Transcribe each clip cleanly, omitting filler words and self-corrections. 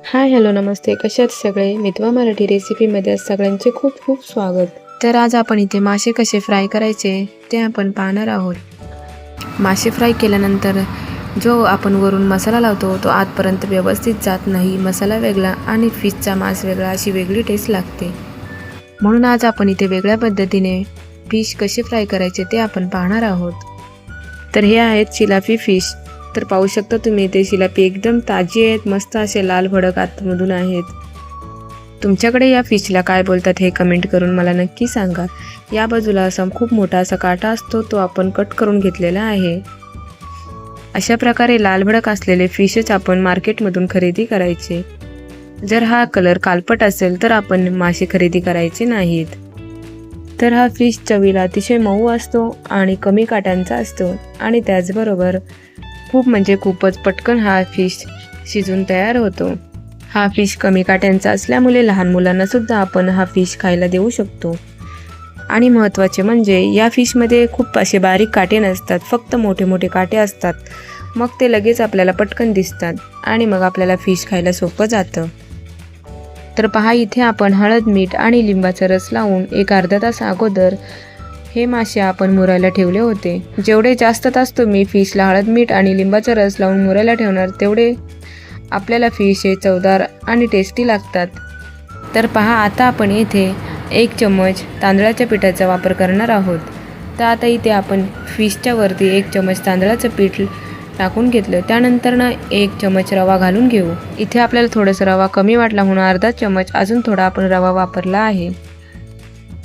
Hi hello नमस्ते, कसे आहात सगळे? मितवा मराठी रेसिपीमध्ये सगळ्यांचे खूप खूप स्वागत. तर आज आपण इथे मासे कसे फ्राय करायचे ते आपण पाहणार आहोत. मासे फ्राय केल्यानंतर जो आपण वरून मसाला लावतो तो आतपर्यंत व्यवस्थित जात नाही. मसाला वेगळा आणि फिशचा मांस वेगळा, अशी वेगळी टेस्ट लागते. म्हणून आज आपण इथे वेगळ्या पद्धतीने फिश कसे फ्राय करायचे ते आपण पाहणार आहोत. तर हे आहेत चिलापी फिश. तर पाहू शकता तुम्ही इथे शिलापी एकदम ताजी आहेत, मस्त असे लाल भडक आतमधून आहेत. तुमच्याकडे या फिशला काय बोलतात हे कमेंट करून मला नक्की सांगा. या बाजूला असा खूप मोठा असा काटा असतो, तो आपण कट करून घेतलेला आहे. अशा प्रकारे लाल भडक असलेले फिशच आपण मार्केटमधून खरेदी करायचे. जर हा कलर कालपट असेल तर आपण मासे खरेदी करायचे नाहीत. तर हा फिश चवीला अतिशय मऊ असतो आणि कमी काट्यांचा असतो आणि त्याचबरोबर खूपच पटकन हा फिश शिजून तयार होतो. हा फिश कमी काट्यांचा असल्यामुळे लहान मुलांना सुद्धा आपण हा फिश खायला देऊ शकतो. आणि महत्त्वाचे म्हणजे या फिशमध्ये खूप असे बारीक काटे नसतात, फक्त मोठे मोठे काटे असतात. मग ते लगेच आपल्याला पटकन दिसतात आणि मग आपल्याला फिश खायला सोपं जातं. तर पहा, इथे आपण हळद, मीठ आणि लिंबाचा रस लावून एक अर्धा तास अगोदर हे मासे आपण मुरायला ठेवले होते. जेवढे जास्त तास तुम्ही फिशला हळद, मीठ आणि लिंबाचा रस लावून मुरायला ठेवणार तेवढे आपल्याला फिश हे चवदार आणि टेस्टी लागतात. तर पहा, आता आपण इथे 1 चम्मच तांदळाच्या पिठाचा वापर करणार आहोत. तर आता इथे आपण फिशच्या वरती 1 चम्मच तांदळाचं पीठ टाकून घेतलं. त्यानंतर 1 चम्मच रवा घालून घेऊ. इथे आपल्याला थोडंसं रवा कमी वाटला म्हणून अर्धा चम्मच अजून थोडा आपण रवा वापरला आहे.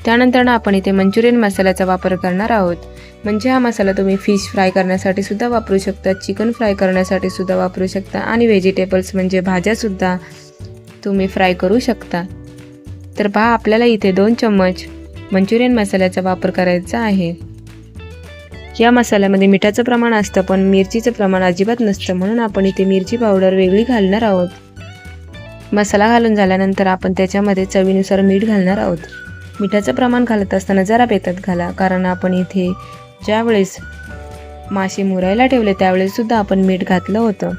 त्यानंतर आपण इथे मंचुरियन मसाल्याचा वापर करणार आहोत. म्हणजे हा मसाला तुम्ही फिश फ्राय करण्यासाठी सुद्धा वापरू शकता, चिकन फ्राय करण्यासाठी सुद्धा वापरू शकता आणि व्हेजिटेबल्स म्हणजे भाज्यासुद्धा तुम्ही फ्राय करू शकता. तर पहा, आपल्याला इथे 2 चम्मच मंचुरियन मसाल्याचा वापर करायचा आहे. या मसाल्यामध्ये मिठाचं प्रमाण असतं पण मिरचीचं प्रमाण अजिबात नसतं, म्हणून आपण इथे मिरची पावडर वेगळी घालणार आहोत. मसाला घालून झाल्यानंतर आपण त्याच्यामध्ये चवीनुसार मीठ घालणार आहोत. मिठाचं प्रमाण घालत असताना जरा बेतात घाला, कारण आपण इथे ज्यावेळेस मासे मुरायला ठेवले त्यावेळेससुद्धा आपण मीठ घातलं होतं.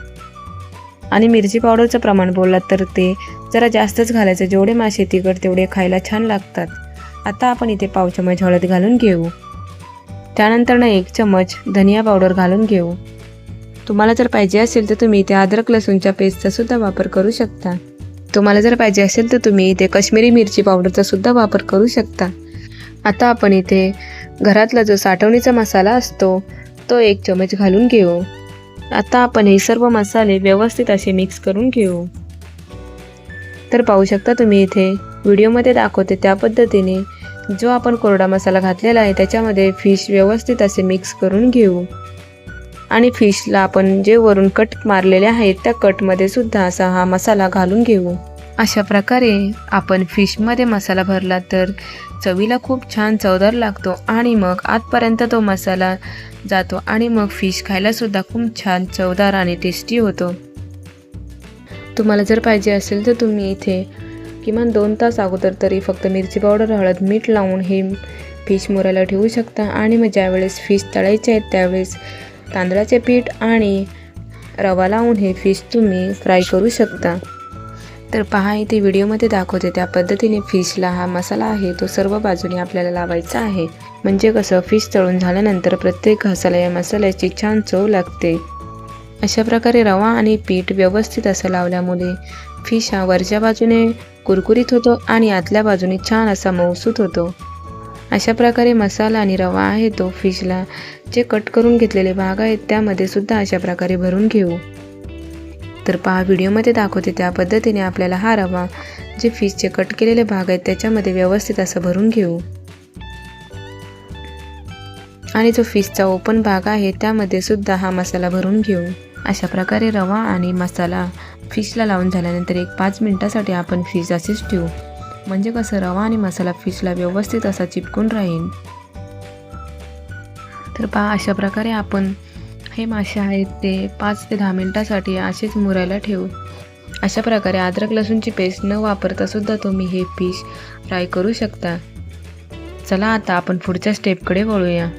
आणि मिरची पावडरचं प्रमाण बोललात तर ते जरा जास्तच घालायचं. जेवढे मासे तिखट तेवढे खायला छान लागतात. आता आपण इथे पाव चम्मच हळद घालून घेऊ. त्यानंतर 1 चम्मच धनिया पावडर घालून घेऊ. तुम्हाला जर पाहिजे असेल तर तुम्ही इथे अद्रक लसूणच्या पेस्टचा सुद्धा वापर करू शकता. तुम्हाला जर पाहिजे असेल तर तुम्ही इथे काश्मीरी मिरची पावडरचा सुद्धा वापर करू शकता. आता आपण इथे घरातला जो साठवणीचा मसाला असतो तो 1 चम्मच घालून घेऊ. आता आपण हे सर्व मसाले व्यवस्थित असे मिक्स करून घेऊ. तर पाहू शकता तुम्ही इथे व्हिडिओमध्ये दाखवते त्या पद्धतीने जो आपण कोरडा मसाला घातलेला आहे त्याच्यामध्ये फिश व्यवस्थित असे मिक्स करून घेऊ. आणि फिशला आपण जे वरून कट मारलेले आहेत त्या कटमध्ये सुद्धा असा हा मसाला घालून घेऊ. अशा प्रकारे आपण फिशमध्ये मसाला भरला तर चवीला खूप छान चवदार लागतो आणि मग आतपर्यंत तो मसाला जातो आणि मग फिश खायला सुद्धा खूप छान चवदार आणि टेस्टी होतो. तुम्हाला जर पाहिजे असेल तर तुम्ही इथे किमान 2 तास अगोदर तरी फक्त मिरची पावडर, हळद, मीठ लावून हे फिश मुरायला ठेवू शकता. आणि मग ज्यावेळेस फिश तळायचे आहेत त्यावेळेस तांदळाचे पीठ आणि रवा लावून हे फिश तुम्ही फ्राय करू शकता. तर पहा, इथे व्हिडिओमध्ये दाखवते त्या पद्धतीने फिशला हा मसाला आहे तो सर्व बाजूने आपल्याला लावायचा आहे. म्हणजे कसं फिश तळून झाल्यानंतर प्रत्येक घासाला या मसाल्याची छान चव लागते. अशा प्रकारे रवा आणि पीठ व्यवस्थित असं लावल्यामुळे फिश हा वरच्या बाजूने कुरकुरीत होतो आणि आतल्या बाजूने छान असा मऊसूत होतो. अशा प्रकारे मसाला आणि रवा आहे तो फिशला जे कट करून घेतलेले भाग आहेत त्यामध्ये सुद्धा अशा प्रकारे भरून घेऊ. तर पहा, व्हिडिओमध्ये दाखवते त्या पद्धतीने आपल्याला हा रवा जे फिशचे कट केलेले भाग आहेत त्याच्यामध्ये व्यवस्थित असं भरून घेऊ. आणि जो फिशचा ओपन भाग आहे त्यामध्ये सुद्धा हा मसाला भरून घेऊ. अशा प्रकारे रवा आणि मसाला फिशला लावून झाल्यानंतर 5 मिनिटासाठी आपण फिश असेच ठेवू. म्हणजे कसं रवा आणि मसाला फिशला व्यवस्थित असा चिपकून राहील. तर पहा, अशा प्रकारे आपण हे मासे आहेत ते 5 ते 10 मिनिटासाठी असेच मुरायला ठेवू. अशा प्रकारे अद्रक लसूणची पेस्ट न वापरता सुद्धा तुम्ही हे फिश फ्राय करू शकता. चला आता आपण पुढच्या स्टेपकडे वळूया.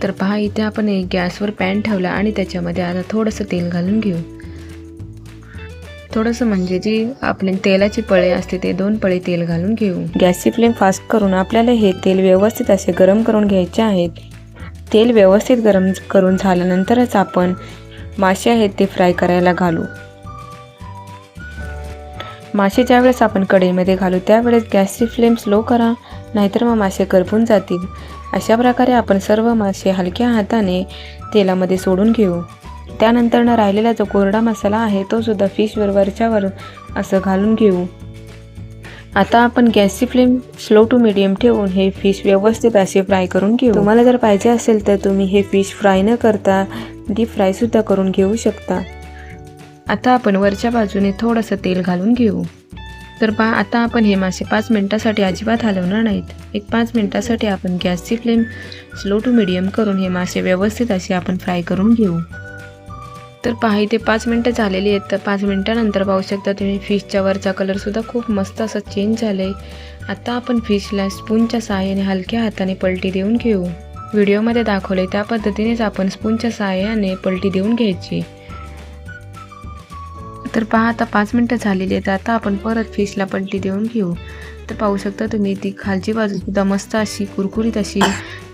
तर पहा, इथे आपण एक गॅसवर पॅन ठेवला आणि त्याच्यामध्ये आता थोडंसं तेल घालून घेऊ. थोडंसं म्हणजे जी आपली तेलाची पळे असते ते 2 पळे तेल घालून घेऊ। गॅसची फ्लेम फास्ट करून आपल्याला हे तेल व्यवस्थित असे गरम करून घ्यायचे आहेत। तेल व्यवस्थित गरम करून झाल्यानंतरच आपण मासे आहेत ते फ्राय करायला घालू। मासे ज्यावेळेस आपण कढईमध्ये घालू त्यावेळेस गॅसची फ्लेम स्लो करा, नाहीतर मग मासे करपून जातील। अशा प्रकारे आपण सर्व मासे हलक्या हाताने तेलामध्ये सोडून घेऊ। त्यानंतर राहिलेला जो कोरडा मसाला आहे तो सुद्धा फिशवर वरच्यावर असं घालून घेऊ। आता आपण गॅसची फ्लेम स्लो टू मीडियम ठेवून हे फिश व्यवस्थित असे फ्राय करून घेऊ। तुम्हाला जर पाहिजे असेल तर तुम्ही हे फिश फ्राय न करता डीप फ्राय सुद्धा करून घेऊ शकता। आता आपण वरच्या बाजूने थोडंसं तेल घालून घेऊ। तर पहा आता आपण हे मासे 5 मिनिटासाठी अजिबात हलवणार नाहीत। एक 5 मिनिटासाठी आपण गॅसची फ्लेम स्लो टू मीडियम करून हे मासे व्यवस्थित असे आपण फ्राय करून घेऊ। तर पहा इथे 5 मिनिटं झालेली आहेत। तर 5 मिनिटानंतर पाहू शकता तुम्ही फिशच्या वरचा कलरसुद्धा खूप मस्त असा चेंज झाला आहे। आता आपण फिशला स्पूनच्या सहाय्याने हलक्या हाताने पलटी देऊन घेऊ। व्हिडिओमध्ये दाखवले त्या पद्धतीनेच आपण स्पूनच्या सहाय्याने पलटी देऊन घ्यायची। तर पहा आता 5 मिनिटं झालेली आहेत। आता आपण परत फिशला पलटी देऊन घेऊ। तर पाहू शकता तुम्ही ती खालची बाजूसुद्धा मस्त अशी कुरकुरीत अशी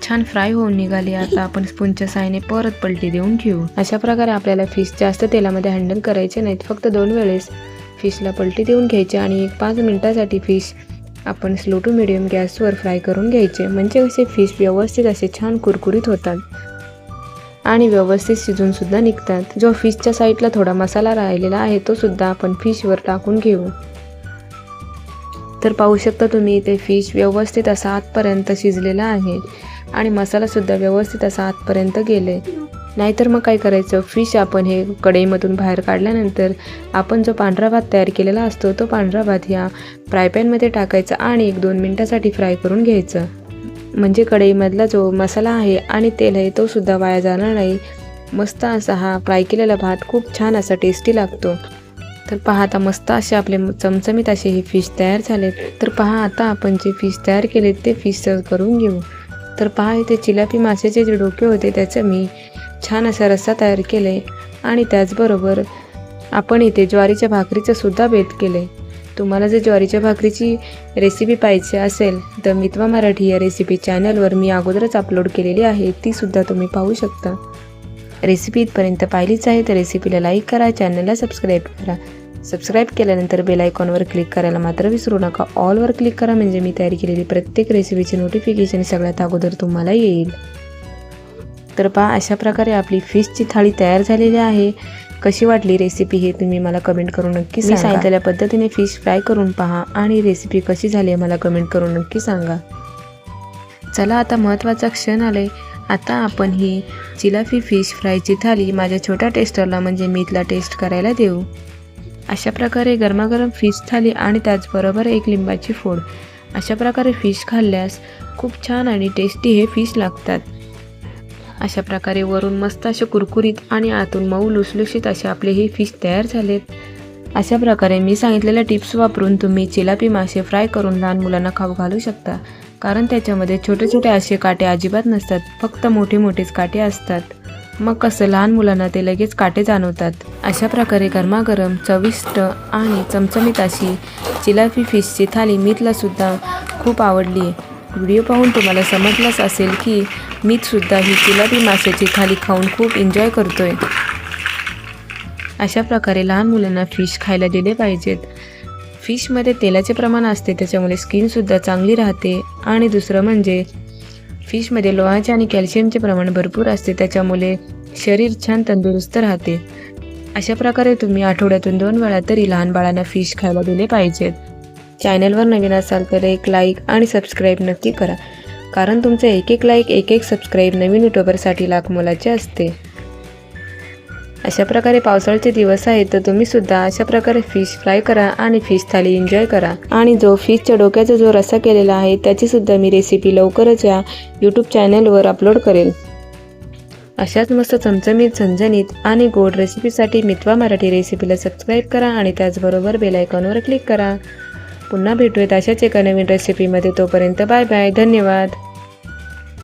छान फ्राय होऊन निघाली। आता आपण स्पूनच्या साहाय्याने परत पलटी देऊन घेऊ। अशा प्रकारे आपल्याला फिश जास्त तेलामध्ये हँडल करायचे नाहीत, फक्त 2 वेळेस फिशला पलटी देऊन घ्यायची आणि 5 मिनिटासाठी फिश आपण स्लो टू मीडियम गॅसवर फ्राय करून घ्यायचे। म्हणजे कसे फिश व्यवस्थित असे छान कुरकुरीत होतात आणि व्यवस्थित शिजून सुद्धा निघतात। जो फिशच्या साईडला थोडा मसाला राहिलेला आहे तो सुद्धा आपण फिशवर टाकून घेऊ। तर पाहू शकता तुम्ही इथे फिश व्यवस्थित असा आतपर्यंत शिजलेला आहे आणि मसाला सुद्धा व्यवस्थित असा आतपर्यंत गेले। नाहीतर मग काय करायचं, फिश आपण हे कढईमधून बाहेर काढल्यानंतर आपण जो पांढरा भात तयार केलेला असतो तो पांढरा भात ह्या फ्राय पॅनमध्ये टाकायचा आणि 1-2 मिनिटासाठी फ्राय करून घ्यायचं। म्हणजे कढईमधला जो मसाला आहे आणि तेल आहे तो सुद्धा वाया जाणार नाही। मस्त असा हा फ्राय केलेला भात खूप छान असा टेस्टी लागतो। तर पहा आता मस्त असे आपले चमचमीत असे हे फिश तयार झालेत। तर पहा आता आपण जे फिश तयार केले ते फिश सर्व करून घेऊ। तर पहा इथे चिलापी माशाचे जे डोके होते त्याचं मी छान असा रस्सा तयार केले आणि त्याचबरोबर आपण इथे ज्वारीच्या भाकरीचं सुद्धा बेत केले। तुम्हाला जर ज्वारीच्या भाकरीची रेसिपी पाहिजे असेल तर मितवा मराठी या रेसिपी चॅनलवर मी अगोदरच अपलोड केलेली आहे, ती सुद्धा तुम्ही पाहू शकता। रेसिपी इथपर्यंत पाहिलीच आहे तर रेसिपीला लाईक करा, चॅनलला सबस्क्राईब करा। सबस्क्राईब केल्यानंतर बेल आयकॉनवर क्लिक करायला मात्र विसरू नका। ऑलवर क्लिक करा म्हणजे मी तयार केलेली प्रत्येक रेसिपीचे नोटिफिकेशन सगळ्यात अगोदर तुम्हाला येईल। तर पहा अशा प्रकारे आपली फिशची थाळी तयार झालेली आहे। कशी वाटली रेसिपी हे तुम्ही मला कमेंट करून नक्की सांगा। सांगितलेल्या पद्धतीने फिश फ्राय करून पहा आणि रेसिपी कशी झाली मला कमेंट करून नक्की सांगा। चला आता महत्त्वाचा क्षण आलाय। आता आपण ही चिलापी फिश फ्रायची थाली माझ्या छोट्या टेस्टरला म्हणजे मीतला टेस्ट करायला देऊ। अशा प्रकारे गरमागरम फिश थाली आणि त्याचबरोबर 1 लिंबाची फोड। अशा प्रकारे फिश खाल्ल्यास खूप छान आणि टेस्टी हे फिश लागतात। अशा प्रकारे वरून मस्त असे कुरकुरीत आणि आतून मऊ लुसलुशीत असे आपले हे फिश तयार झालेत। अशा प्रकारे मी सांगितलेल्या टिप्स वापरून तुम्ही चिलापी मासे फ्राय करून लहान मुलांना खाऊ घालू शकता, कारण त्याच्यामध्ये छोटे छोटे असे काटे अजिबात नसतात, फक्त मोठे मोठेच काटे असतात। मग कसं लहान मुलांना ते लगेच काटे जाणवतात। अशा प्रकारे गरमागरम चविष्ट आणि चमचमीत अशी चिलापी फिशची थाली मीतला सुद्धा खूप आवडली। व्हिडिओ पाहून तुम्हाला समजलंच असेल की मीत सुद्धा ही चिलापी माशाची थाली खाऊन खूप एन्जॉय करतोय। अशा प्रकारे लहान मुलांना फिश खायला दिले पाहिजेत। फिशमध्ये तेलाचे प्रमाण असते त्याच्यामुळे स्किनसुद्धा चांगली राहते आणि दुसरं म्हणजे फिशमध्ये लोहाचे आणि कॅल्शियमचे प्रमाण भरपूर असते, त्याच्यामुळे शरीर छान तंदुरुस्त राहते। अशा प्रकारे तुम्ही आठवड्यातून 2 वेळा तरी लहान बाळांना फिश खायला दिले पाहिजेत। चॅनलवर नवीन असाल तर एक लाईक आणि सबस्क्राईब नक्की करा, कारण तुमचं एक लाईक एक सबस्क्राईब नवीन युट्यूबरसाठी लाख मोलाचे असते। अशा प्रकारे पावसाळ्याचे दिवस आहेत तर तुम्ही सुद्धा अशा प्रकारे फिश फ्राय करा आणि फिश थाली एन्जॉय करा। आणि जो फिशच्या डोक्याचा जो रस्सा केलेला आहे त्याची सुद्धा मी रेसिपी लवकरच या यूट्यूब चॅनलवर अपलोड करेल। अशाच मस्त चमचमीत झणझणीत आणि गोड रेसिपीसाठी मितवा मराठी रेसिपीला सबस्क्राईब करा आणि त्याचबरोबर बेल आयकॉनवर क्लिक करा। पुन्हा भेटूयात अशाच एका नवीन रेसिपीमध्ये, तोपर्यंत बाय बाय, धन्यवाद।